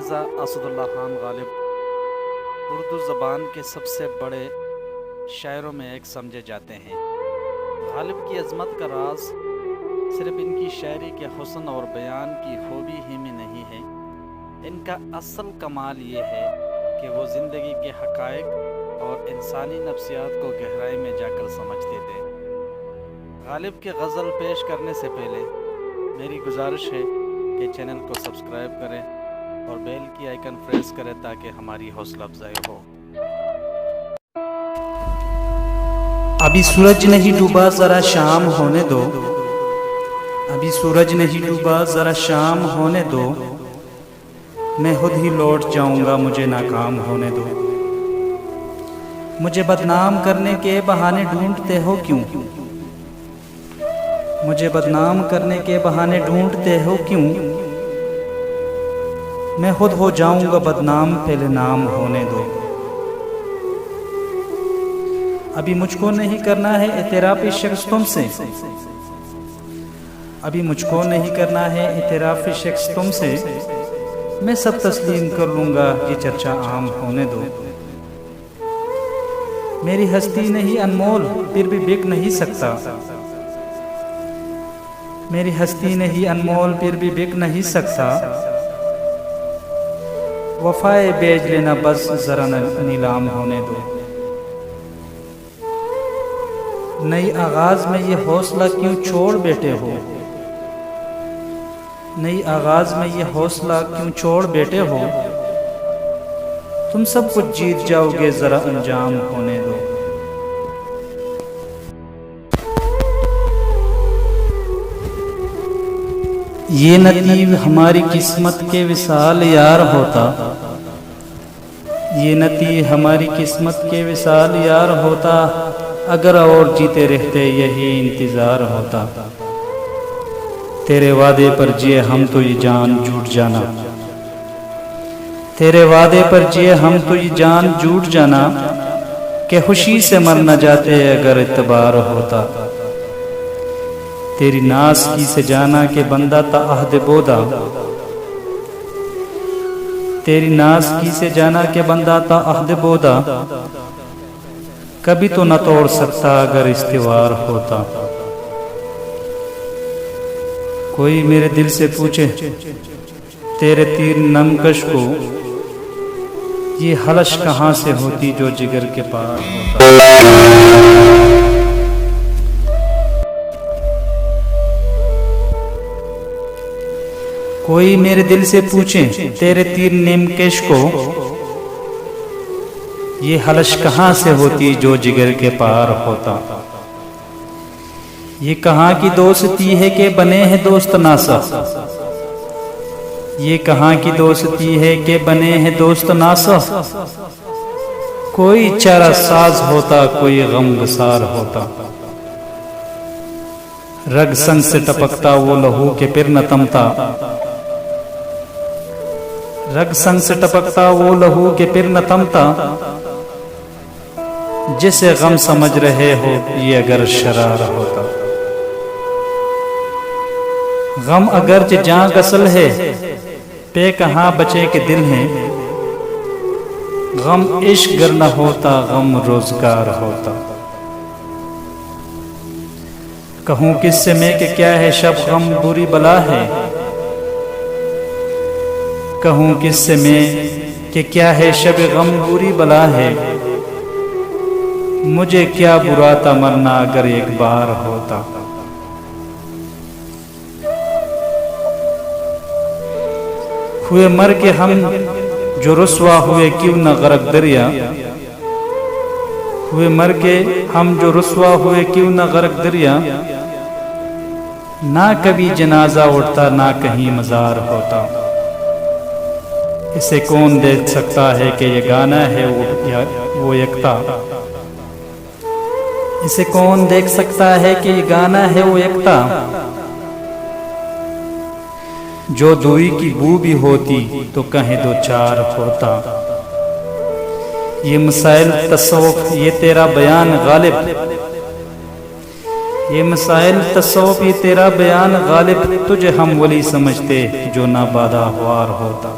मिर्ज़ा असदुल्ला खान गालिब उर्दू ज़बान के सबसे बड़े शायरों में एक समझे जाते हैं। गालिब की अज़मत का राज सिर्फ इनकी शायरी के हुस्न और बयान की खूबी ही में नहीं है। इनका असल कमाल ये है कि वो ज़िंदगी के हक़ाइक़ और इंसानी नफ्सियात को गहराई में जाकर समझते थे। गालिब की गज़ल पेश करने से पहले मेरी गुजारिश है कि चैनल को सब्सक्राइब करें और बेल की आइकन प्रेस करें ताकि हमारी हौसला अफजाई हो। अभी सूरज नहीं डूबा, जरा शाम होने दो। अभी सूरज नहीं डूबा, जरा शाम होने दो। मैं खुद ही लौट जाऊंगा, मुझे नाकाम होने दो। मुझे बदनाम करने के बहाने ढूंढते हो क्यों? मुझे बदनाम करने के बहाने ढूंढते हो क्यों? मैं खुद हो जाऊंगा बदनाम, पहले नाम होने दो। अभी मुझको नहीं करना है इतराफ़ शख्स तुमसे। अभी मुझको नहीं करना है इतराफ़ शख्स तुमसे। मैं सब तस्लीम कर लूंगा, ये चर्चा आम होने दो। मेरी हस्ती नहीं अनमोल, फिर भी बिक नहीं सकता। मेरी हस्ती नहीं अनमोल, फिर भी बिक नहीं सकता। वफाए बेच लेना बस, जरा नीलाम होने दो। नई आगाज में ये हौसला क्यों छोड़ बैठे हो? नई आगाज में ये हौसला क्यों छोड़ बैठे हो? तुम सब कुछ जीत जाओगे, जरा अंजाम होने दो। ये नतीब हमारी किस्मत के विसाल यार होता। ये नतीब हमारी किस्मत के विसाल यार होता। अगर और जीते रहते यही इंतजार होता। तेरे वादे पर जिए हम तो ये जान झूठ जाना। तेरे वादे पर जिए हम तो ये जान झूठ जाना। कि खुशी से मर न जाते अगर इतबार होता। तेरी नास की से जाना के बंदा ता अहद बोदा। तेरी नास की से जाना के बंदा ता अहद बोदा। कभी तो न तोड़ सकता अगर इस्तिवार होता। कोई मेरे दिल से पूछे तेरे तीर नमकश को, ये हलश कहाँ से होती जो जिगर के पार होता। कोई मेरे दिल से पूछे तेरे तीर निमकेश को, ये हलश कहाँ से होती जो जिगर के पार होता। ये कहाँ की दोस्ती है कि बने हैं दोस्त नासा। ये कहाँ की दोस्ती है कि बने हैं दोस्त नासा। कोई चारा साज होता, कोई गम गुसार होता। रग संग से टपकता वो लहू के फिर न तमता। रग संग से टपकता वो लहू के फिर न तमता। जिसे गम समझ रहे हो ये अगर शरार होता। गम अगर जान गसल है पे कहाँ बचे के दिल हैं। गम इश्क गर न होता, गम रोजगार होता। कहूँ किससे मैं कि क्या है शब गम बुरी बला है। कहूँ किससे मैं कि क्या है शब गम बुरी बला है। मुझे क्या बुरा था मरना अगर एक बार होता। हुए मर के हम जो रुस्वा हुए क्यों न गरक दरिया। हुए मर के हम जो रुस्वा हुए क्यों न गरक दरिया। ना कभी जनाजा उठता, ना कहीं मजार होता। इसे कौन देख सकता है कि ये गाना है वो एकता। इसे कौन देख सकता है कि ये गाना है वो एकता। जो दूरी की बू भी होती तो कहीं दो चार होता। ये मसाइल तसव्वुफ ये तेरा बयान गालिब। ये मसाइल तसव्वुफ ये तेरा बयान गालिब। तुझे हम वली समझते जो ना बादा हवार होता।